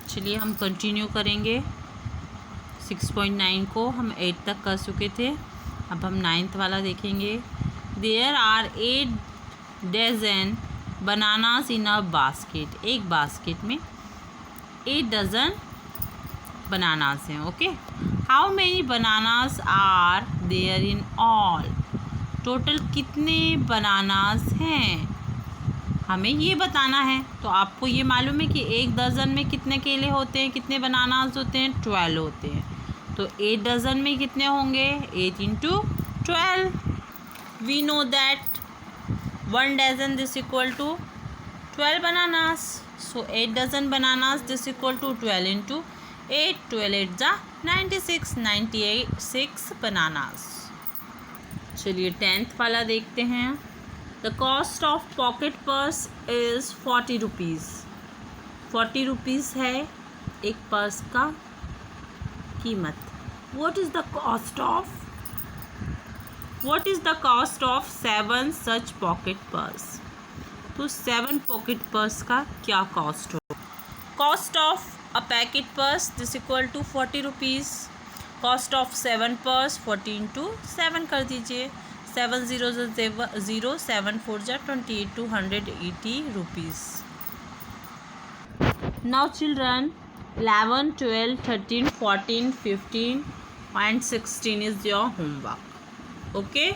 चलिए हम कंटिन्यू करेंगे। 6.9 को हम 8 तक कर चुके थे, अब हम 9th वाला देखेंगे। There are 8 dozen bananas in a basket. एक बास्केट में 8 डजन बनानास हैं। Okay, how many bananas are there in all. Total कितने बनानास हैं, हमें ये बताना है। तो आपको ये मालूम है कि एक दर्जन में कितने केले होते हैं, कितने बनानास होते हैं, 12 होते हैं। तो 8 डजन में कितने होंगे, 8 into 12। We know that 1 dozen this equal to 12 bananas. So 8 dozen bananas this equal to 12 into 8। 12 8 जा 96, 96 बनानास। चलिए 10th वाला देखते हैं। The cost of pocket purse is 40 rupees. 40 rupees है एक पर्स का कीमत। What is the cost of 7 such pocket purse? तो 7 पॉकेट पर्स का क्या कॉस्ट हो। Cost of a packet purse this equal to 40 rupees. Cost of 7 purse 40 into 7 कर दीजिए। 7 0 0, 7 4 जा 28, 280 rupees. Now children 11, 12, 13, 14, 15 and 16 is your homework. Okay,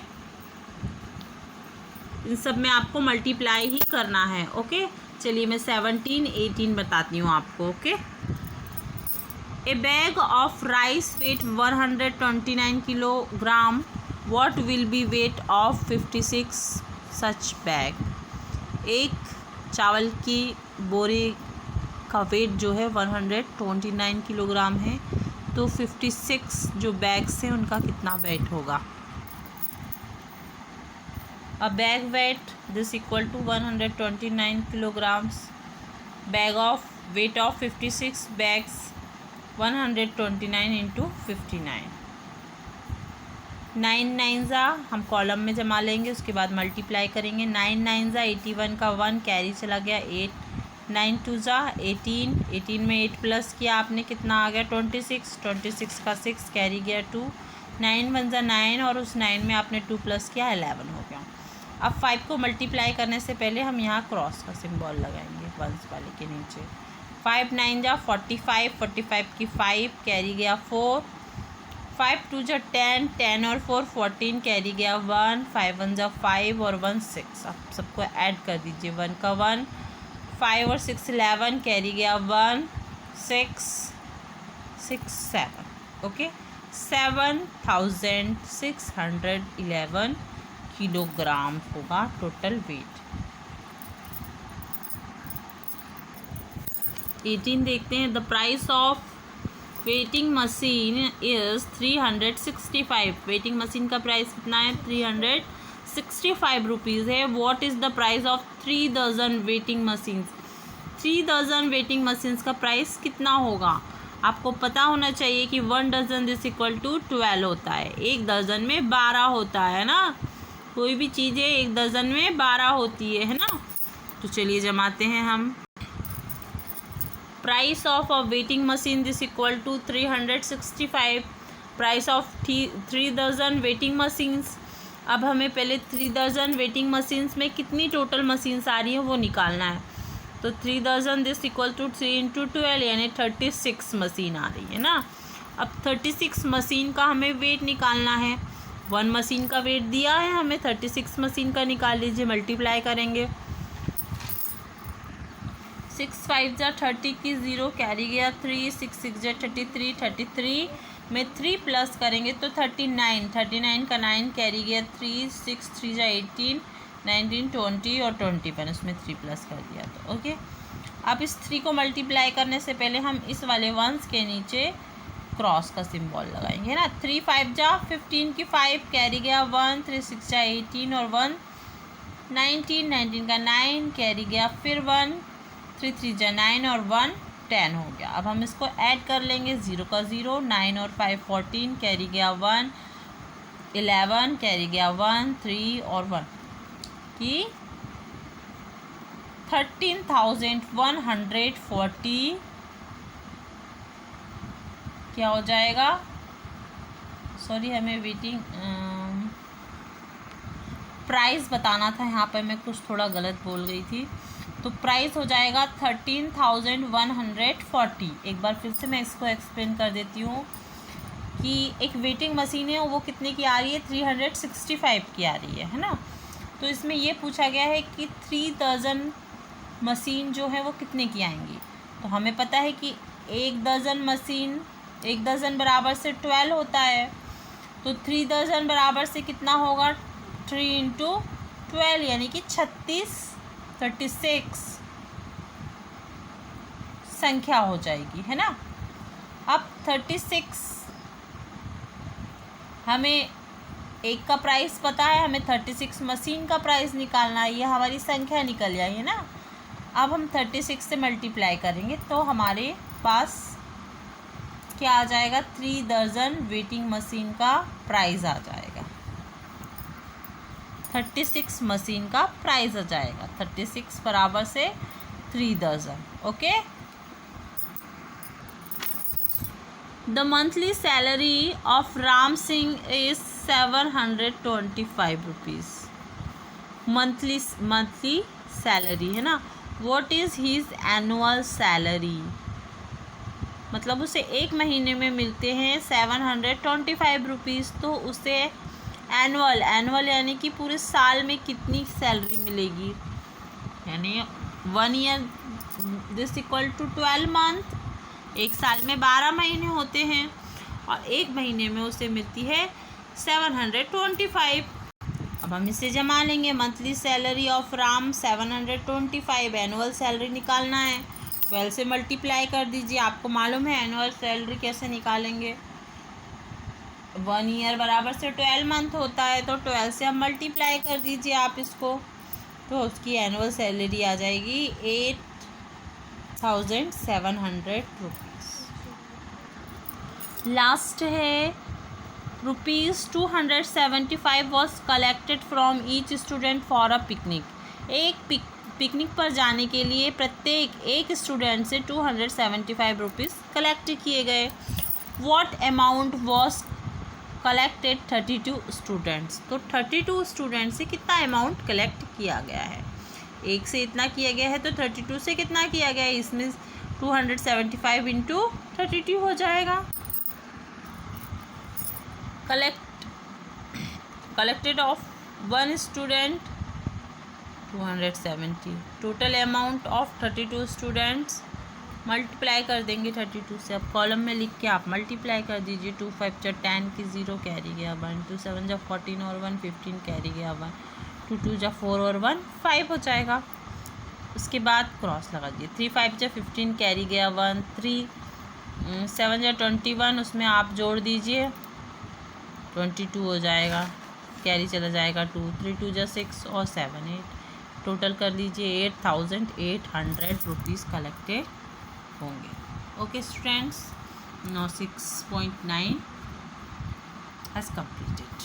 इन सब में आपको मल्टीप्लाई ही करना है। ओके, चलिए मैं 17, 18 बताती हूँ आपको। Okay, a bag of rice weight 129 kilogram. What will be weight of 56 such bag. एक चावल की बोरे का वेट जो है 129 किलोग्राम है, तो 56 जो बैग्स हैं उनका कितना वेट होगा। A bag weight this equal to 129 kilograms. Bag of weight of 56 bags 129 into 59। 9 9 ज़ा हम कॉलम में जमा लेंगे, उसके बाद मल्टीप्लाई करेंगे। 9 9 ज़ा 81 का 1 कैरी चला गया 8। 9 2 ज़ा 18, 18 में 8 प्लस किया आपने, कितना आ गया 26। 26 का 6 कैरी गया 2। 9 1 ज़ा 9 और उस 9 में आपने 2 प्लस किया 11 हो गया। अब 5 को मल्टीप्लाई करने से पहले हम यहाँ क्रॉस का सिंबल लगाएंगे वंस वाले के नीचे। 5 9 जा 45, 45 की 5 कैरी गया 4। 5 2 जा 10, 10 और 4 14 कैरी गया 1। 5 1 जा 5 और 1 6। अब सबको ऐड कर दीजिए, 1 का 1, 5 और 6 11 कैरी गया 1 6 6 7। ओके, 7611 किलोग्राम होगा टोटल वेट। 18 देखते हैं। The price of weighing machine is 365। Weighing machine का प्राइस कितना है, 365 रुपीज़ है। What is the price of 3 dozen weighing machines. 3 dozen weighing machines का प्राइस कितना होगा, आपको पता होना चाहिए कि 1 डजन दिस इक्वल टू 12 होता है। एक दर्जन में 12 होता है ना, कोई भी चीज़ें एक दर्जन में 12 होती है ना। तो चलिए जमाते हैं हम। Price of a weighing machine this equal to 365। Price of 3 dozen weighing machines. अब हमें पहले 3 डजन वेटिंग मशीन्स में कितनी टोटल मशीन्स आ रही हैं वो निकालना है। तो 3 dozen this equal to 3 into 12 यानी 36 मशीन आ रही है ना। अब 36 मशीन का हमें वेट निकालना है। 1 मशीन का वेट दिया है हमें, 36 मशीन का निकाल लीजिए, मल्टीप्लाई करेंगे। 6 5 जा 30 की 0 कैरी गया 3। 6 6 जा 33, 33 में 3 प्लस करेंगे तो 39, 39 का 9 कैरी गया 3। 6 3 जा 18, 19 20 और 21 उसमें 3 प्लस कर दिया तो ओके। अब इस 3 को मल्टीप्लाई करने से पहले हम इस वाले वंस के नीचे क्रॉस का सिंबल लगाएंगे ना। 3 5 जा 15 की 5 कैरी गया 1। 3 6 जा 18 और 1 19, 19 का 9 कैरी गया फिर 1। 3 3 जा 9 और 1 10 हो गया। अब हम इसको ऐड कर लेंगे, 0 का 0, 9 और 5 14 कैरी गया 1, 11 कैरी गया 1 3 और 1 की 13,140 क्या हो जाएगा, सॉरी हमें वेटिंग प्राइस बताना था, यहाँ पर मैं कुछ थोड़ा गलत बोल गई थी। तो प्राइस हो जाएगा 13,140। एक बार फिर से मैं इसको एक्सप्लेन कर देती हूँ कि एक वेटिंग मशीन है वो कितने की आ रही है, 365 की आ रही है ना। तो इसमें ये पूछा गया है कि 3 दर्जन मशीन जो है वो कितने की आएंगी। तो हमें पता है कि 1 दर्जन मशीन, 1 दर्जन बराबर से 12 होता है। तो 3 दर्जन बराबर से कितना होगा, 3 × 12 यानी कि 36 संख्या हो जाएगी, है ना। अब 36 हमें एक का प्राइस पता है, हमें 36 मशीन का प्राइस निकालना है, ये हमारी संख्या निकल आई है ना। अब हम 36 से मल्टीप्लाई करेंगे तो हमारे पास क्या आ जाएगा, 3 दर्जन वेटिंग मशीन का प्राइस आ जाएगा, 36 मशीन का प्राइस आ जाएगा। 36 बराबर से 3 दर्जन। Okay, the monthly salary of Ram Singh is 725 rupees. Monthly salary है ना। What is his annual salary, मतलब उसे एक महीने में मिलते हैं 725 रुपीज़। तो उसे एनुअल यानी कि पूरे साल में कितनी सैलरी मिलेगी, यानी 1 year this equal to 12 month. एक साल में 12 महीने होते हैं और एक महीने में उसे मिलती है 725। अब हम इसे जमा लेंगे, monthly salary of Ram 725, annual salary निकालना है, 12 से मल्टीप्लाई कर दीजिए। आपको मालूम है एनुअल सैलरी कैसे निकालेंगे, 1 ईयर बराबर से 12 मंथ होता है, तो 12 से हम मल्टीप्लाई कर दीजिए आप इसको, तो उसकी एनुअल सैलरी आ जाएगी 8,700 रुपीज़। लास्ट है ₹275 was collected from each student for a picnic. एक पिकनिक पर जाने के लिए प्रत्येक एक स्टूडेंट से 275 रुपीज़ कलेक्ट किए गए। What amount was collected 32 students. तो 32 स्टूडेंट से कितना अमाउंट कलेक्ट किया गया है, एक से इतना किया गया है तो 32 से कितना किया गया है, इसमें 275 × 32 हो जाएगा। Collected of 1 student 270, total amount of 32 students, multiply कर देंगे 32 से। अब कॉलम में लिख के आप मल्टीप्लाई कर दीजिए, 2 5 × 10 की 0 कैरी गया 1, 2 7 × 14 और 1 15 कैरी गया 1, 2 2 × 4 और 1 5 हो जाएगा। उसके बाद क्रॉस लगा दिए, 3 5 × 15 कैरी गया 1, 3 7 × 21 उसमें आप जोड़ दीजिए 22 हो जाएगा, कैरी चला जाएगा 2, 3 2 × 6 और 7 8, टोटल कर लीजिए 8,800 रुपीज़ कलेक्टेड होंगे। Okay students, now 6.9 has completed.